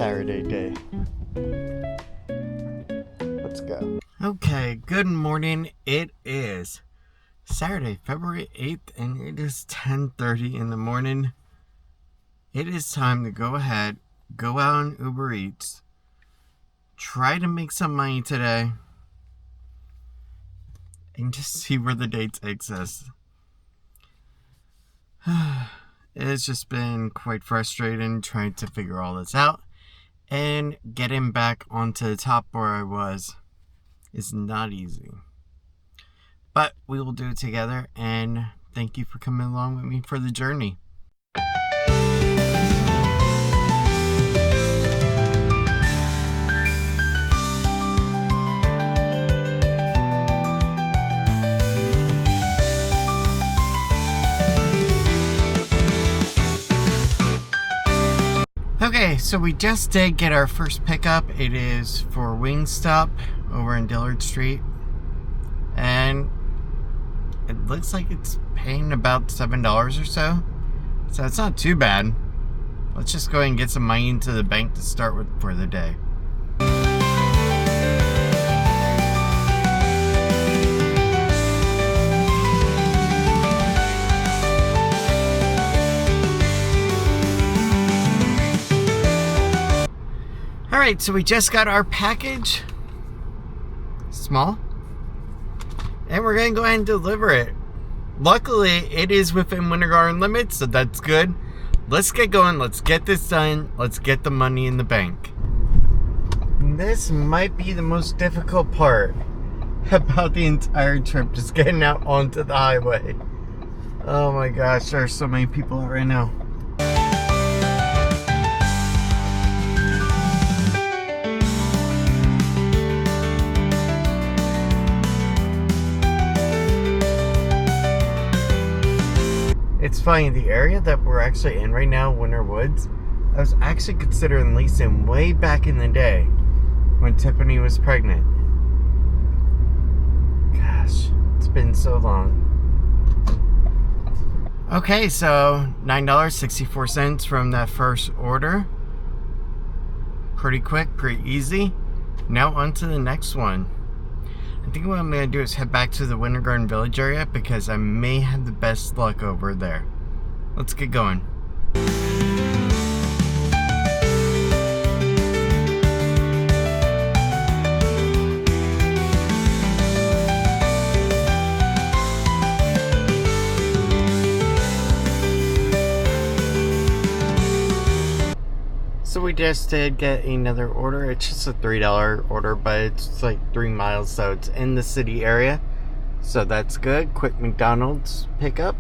Saturday day. Let's go. Okay, good morning. It is Saturday, February 8th, and it is 10:30 in the morning. It is time to go ahead, go out on Uber Eats, try to make some money today, and just see where the day takes us. It's just been quite frustrating trying to figure all this out, and getting back onto the top where I was is not easy. But we will do it together, and thank you for coming along with me for the journey. Okay, so we just did get our first pickup. It is for Wingstop over in Dillard Street. And it looks like it's paying about $7 or so. So it's not too bad. Let's just go ahead and get some money into the bank to start with for the day. Alright, so we just got our package. Small. And we're going to go ahead and deliver it. Luckily, it is within Winter Garden limits, so that's good. Let's get going. Let's get this done. Let's get the money in the bank. This might be the most difficult part about the entire trip, just getting out onto the highway. Oh my gosh, there are so many people out right now. It's funny, the area that we're actually in right now, Winter Woods, I was actually considering leasing way back in the day when Tiffany was pregnant. Gosh, it's been so long. Okay, so $9.64 from that first order. Pretty quick, pretty easy. Now on to the next one. I think what I'm going to do is head back to the Winter Garden Village area because I may have the best luck over there. Let's get going. So we just did get another order. It's just a $3 order, but it's like 3 miles, so it's in the city area. So that's good. Quick McDonald's pickup.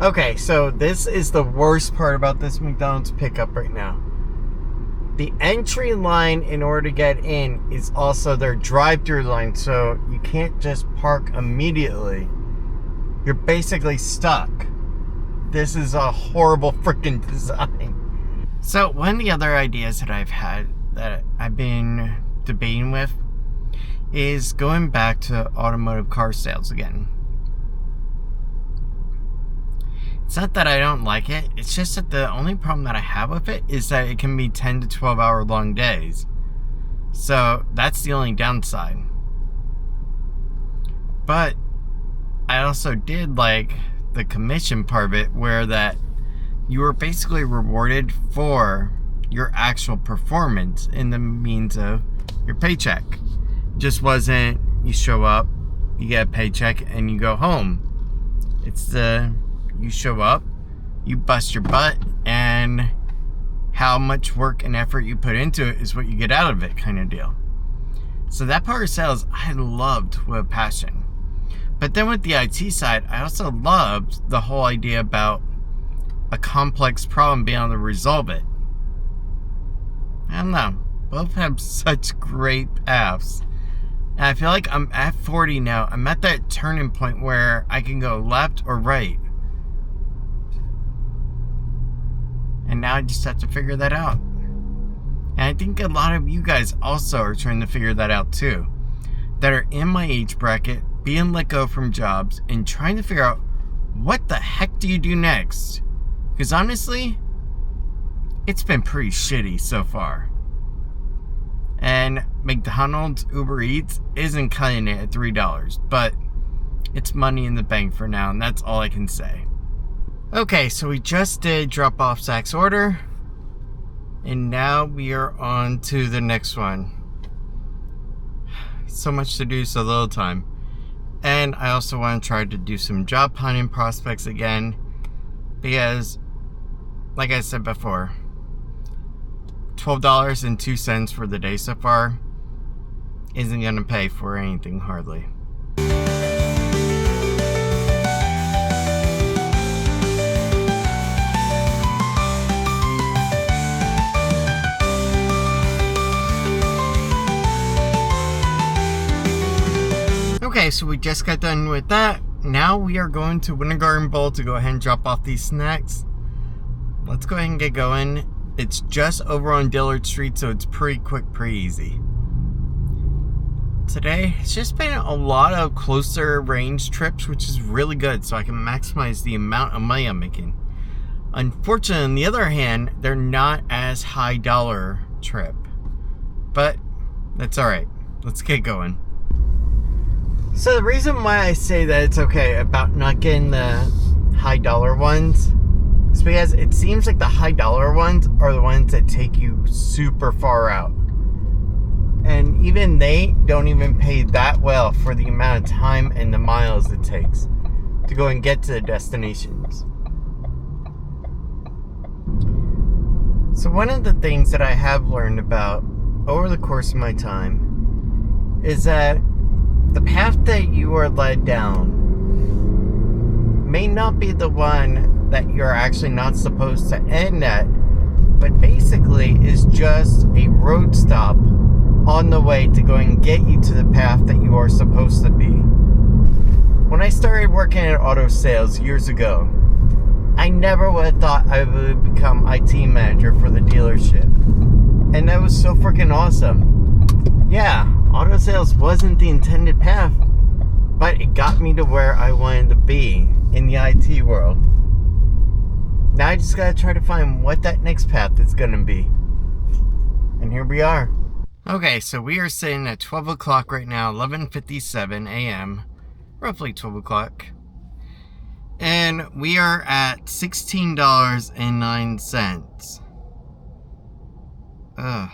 Okay, so this is the worst part about this McDonald's pickup right now. The entry line in order to get in is also their drive-through line, so you can't just park immediately. You're basically stuck. This is a horrible freaking design. So one of the other ideas that I've had that I've been debating with is going back to automotive car sales again. It's not that I don't like it, it's just that the only problem that I have with it is that it can be 10 to 12 hour long days. So that's the only downside. But I also did like the commission part of it, where that you were basically rewarded for your actual performance in the means of your paycheck. It just wasn't you show up, you get a paycheck, and you go home. It's the you show up, you bust your butt, and how much work and effort you put into it is what you get out of it, kind of deal. So that part of sales I loved with a passion. But then with the IT side, I also loved the whole idea about a complex problem being able to resolve it. I don't know. Both have such great paths. And I feel like I'm at 40 now. I'm at that turning point where I can go left or right. And now I just have to figure that out. And I think a lot of you guys also are trying to figure that out too. that are in my age bracket being let go from jobs and trying to figure out what the heck do you do next? Because honestly, it's been pretty shitty so far. And McDonald's Uber Eats isn't cutting it at $3, but it's money in the bank for now, and that's all I can say. Okay, so we just did drop off Zach's order, and now we are on to the next one. So much to do, so little time. And I also want to try to do some job hunting prospects again, because, like I said before, $12.02 for the day so far isn't going to pay for anything hardly. Okay, so we just got done with that. Now we are going to Winter Garden Bowl to go ahead and drop off these snacks. Let's go ahead and get going. It's just over on Dillard Street, so it's pretty quick, pretty easy. Today, it's just been a lot of closer range trips, which is really good, so I can maximize the amount of money I'm making. Unfortunately, on the other hand, they're not as high dollar trip. But that's alright. Let's get going. So the reason why I say that it's okay about not getting the high dollar ones is because it seems like the high dollar ones are the ones that take you super far out. And even they don't even pay that well for the amount of time and the miles it takes to go and get to the destinations. So one of the things that I have learned about over the course of my time is that the path that you are led down may not be the one that you're actually not supposed to end at, but basically is just a road stop on the way to go and get you to the path that you are supposed to be. When I started working at auto sales years ago, I never would have thought I would become IT manager for the dealership. And that was so freaking awesome. Yeah, auto sales wasn't the intended path, but it got me to where I wanted to be in the IT world. Now I just gotta try to find what that next path is gonna be. And here we are. Okay, so we are sitting at 12 o'clock right now, 11:57 a.m., roughly 12 o'clock. And we are at $16.09. Ugh.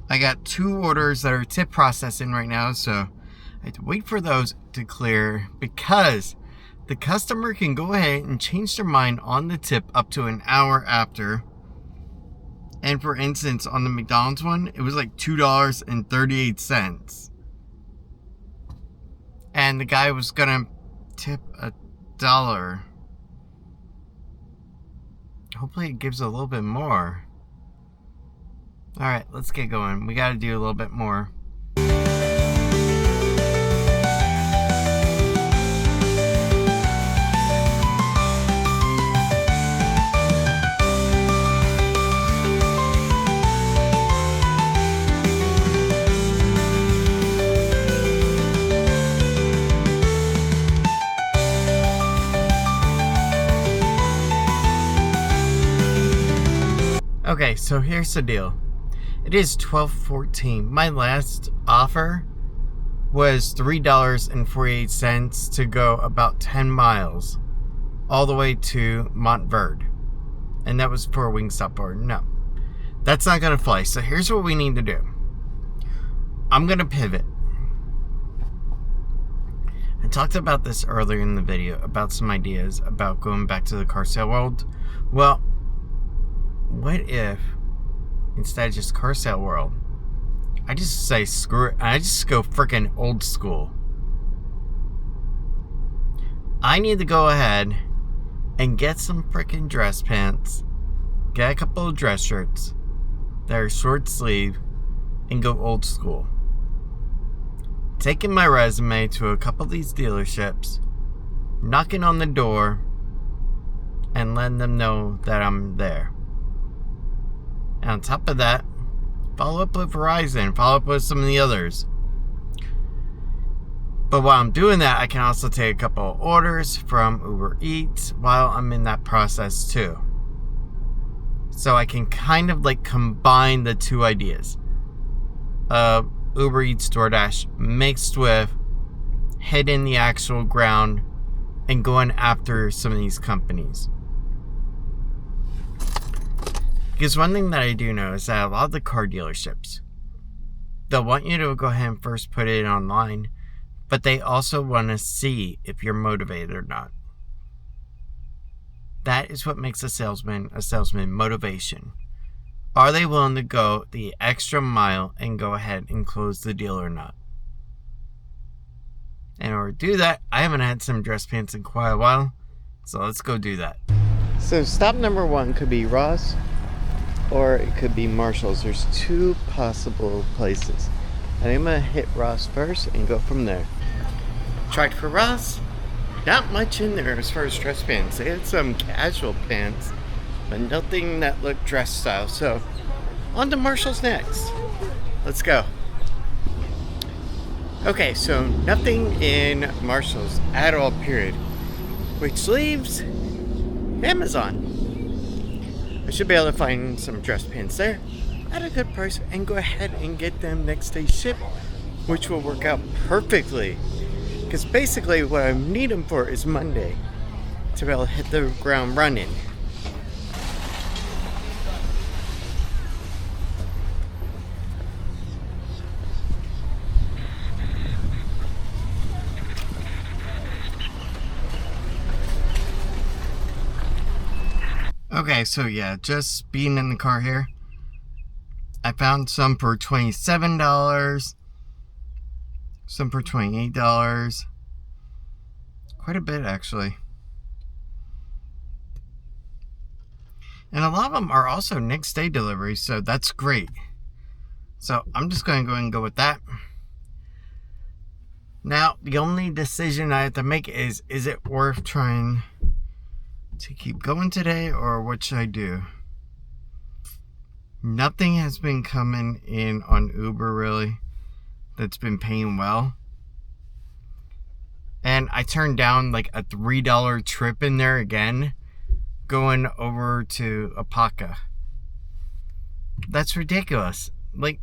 I got 2 orders that are tip processing right now, so I have to wait for those to clear because the customer can go ahead and change their mind on the tip up to an hour after. And for instance, on the McDonald's one, it was like $2.38. And the guy was gonna tip $1. Hopefully it gives a little bit more. Alright, let's get going. We gotta do a little bit more. Okay, so here's the deal. It is 12:14. My last offer was $3.48 to go about 10 miles all the way to Montverde. And that was for a Wingstop order. No, that's not going to fly. So here's what we need to do. I'm going to pivot. I talked about this earlier in the video about some ideas about going back to the car sale world. Well, what if instead of just car sale world, I just say screw it, I just go freaking old school. I need to go ahead and get some freaking dress pants, get a couple of dress shirts that are short sleeve, and go old school. Taking my resume to a couple of these dealerships, knocking on the door, and letting them know that I'm there. And on top of that, Follow up with Verizon. Follow up with some of the others. But while I'm doing that, I can also take a couple of orders from Uber Eats while I'm in that process too. So I can kind of like combine the two ideas of Uber Eats, DoorDash mixed with hitting the actual ground and going after some of these companies. Because one thing that I do know is that a lot of the car dealerships, they'll want you to go ahead and first put it online, but they also want to see if you're motivated or not. That is what makes a salesman, motivation. Are they willing to go the extra mile and go ahead and close the deal or not? In order to do that, I haven't had some dress pants in quite a while, so let's go do that. So stop number one could be Ross, or it could be Marshall's. There's two possible places. And I'm gonna hit Ross first and go from there. Tried for Ross. Not much in there as far as dress pants. They had some casual pants, but nothing that looked dress style. So, on to Marshall's next. Let's go. Okay, so nothing in Marshall's at all, period. Which leaves Amazon. I should be able to find some dress pants there at a good price and go ahead and get them next day shipped, which will work out perfectly. Because basically what I need them for is Monday to be able to hit the ground running. Okay, so yeah, just being in the car here, I found some for $27, some for $28, quite a bit actually. And a lot of them are also next day delivery, so that's great. So I'm just going to go ahead and go with that. Now, the only decision I have to make is it worth trying to keep going today, or what should I do? Nothing has been coming in on Uber really that's been paying well. And I turned down like a $3 trip in there again, going over to Apaka. That's ridiculous. Like,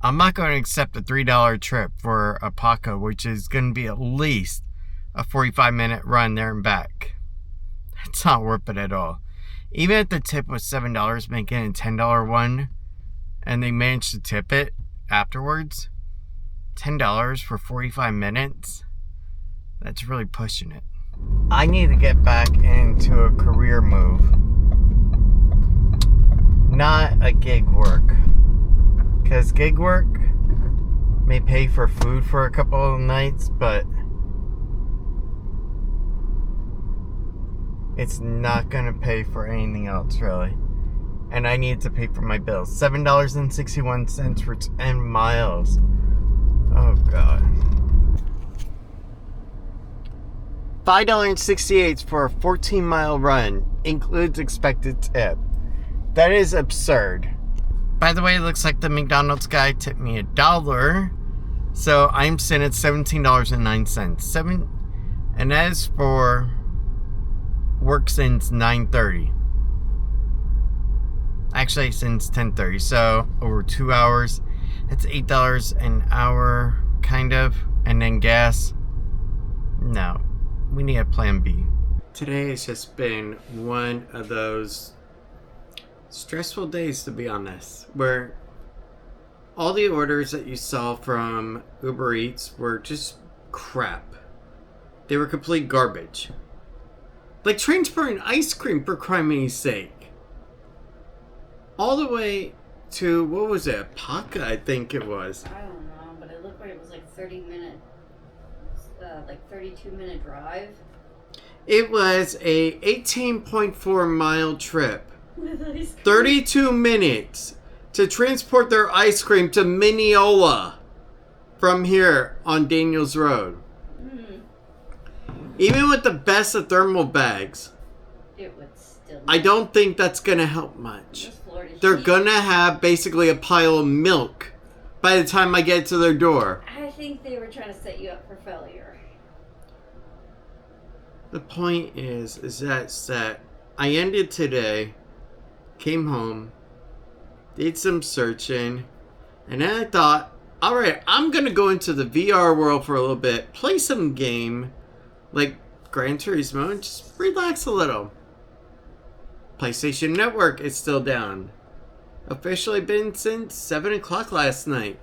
I'm not going to accept a $3 trip for Apaka, which is going to be at least a 45-minute run there and back. It's not worth it at all. Even if the tip was $7, making a $10 one, and they managed to tip it afterwards, $10 for 45 minutes, that's really pushing it. I need to get back into a career move, not a gig work. Because gig work may pay for food for a couple of nights, but it's not going to pay for anything else, really. And I need to pay for my bills. $7.61 for 10 miles. Oh, God. $5.68 for a 14-mile run. Includes expected tip. That is absurd. By the way, it looks like the McDonald's guy tipped me $1. So I'm sitting at $17.09. And that is for work since 9:30. Actually, since 10:30. So over 2 hours. That's $8 an hour, kind of. And then gas. No, we need a plan B. Today has just been one of those stressful days, to be honest, where all the orders that you saw from Uber Eats were just crap. They were complete garbage. Like transporting ice cream, for crimey's sake. All the way to, what was it, Apaka, I think it was. I don't know, but it looked like it was like 32-minute drive. It was a 18.4 mile trip. 32 minutes to transport their ice cream to Mineola from here on Daniels Road. Even with the best of thermal bags, it would still. I don't think that's gonna help much. This Florida they're gonna have basically a pile of milk by the time I get to their door. I think they were trying to set you up for failure. The point is that I ended today, came home, did some searching, and then I thought, alright, I'm gonna go into the VR world for a little bit, play some game, like Gran Turismo, and just relax a little. PlayStation Network is still down. Officially been since 7 o'clock last night.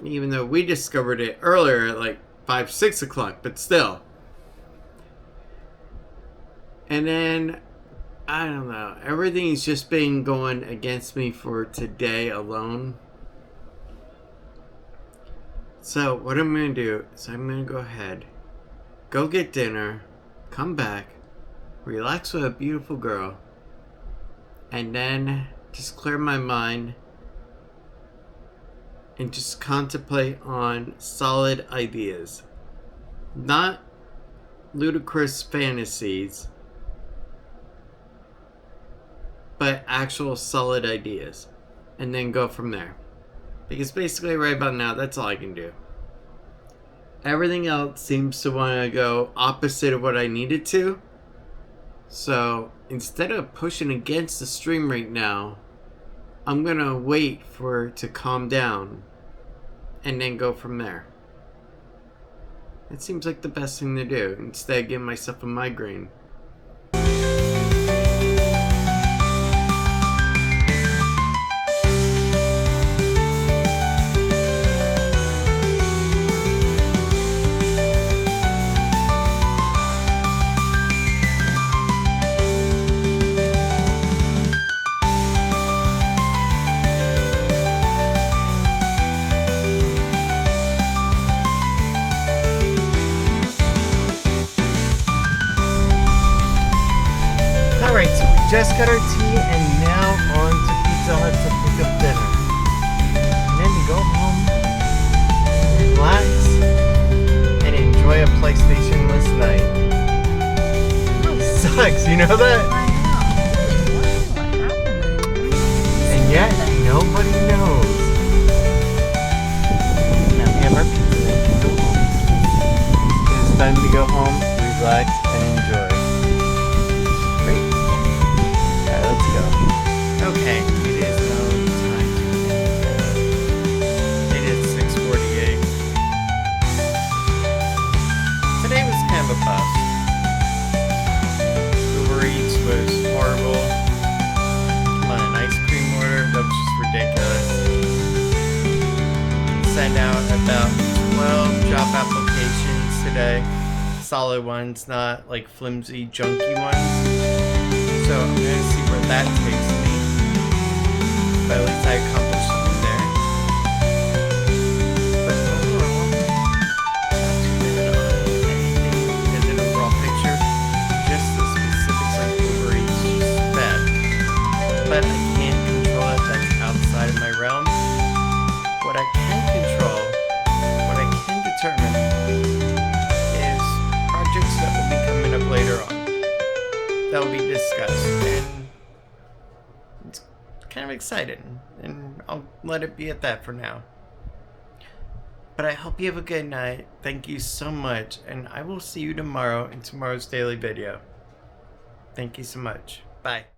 Even though we discovered it earlier at like 5, 6 o'clock, but still. And then, I don't know, everything's just been going against me for today alone. So, what I'm going to do is I'm going to go ahead, go get dinner, come back, relax with a beautiful girl, and then just clear my mind and just contemplate on solid ideas. Not ludicrous fantasies, but actual solid ideas. And then go from there. Because basically right about now, that's all I can do. Everything else seems to want to go opposite of what I needed to. So instead of pushing against the stream right now, I'm going to wait for it to calm down and then go from there. It seems like the best thing to do instead of giving myself a migraine. Just got our tea and now on to Pizza Hut to pick up dinner. And then we go home, relax, and enjoy a PlayStation-less night. Sucks, you know that? And yet, nobody knows. Now we have our pizza and go home. It's time to go home, relax, and enjoy. Okay, it is now time to it is 6:48. Today was kind of a bust. Uber Eats was horrible. On an ice cream order, that was just ridiculous. Sent out about 12 job applications today. Solid ones, not like flimsy, junky ones. So I'm gonna see where that takes me. But at least I accomplished something there. But overall, not too bad on anything as an overall picture. Just the specifics like Uber Eats, just bad. But I can't control it, that's outside of my realm. What I can control, what I can determine, is projects that will be coming up later on. That will be discussed, and it's kind of exciting, and I'll let it be at that for now. But I hope you have a good night. Thank you so much, and I will see you tomorrow in tomorrow's daily video. Thank you so much. Bye.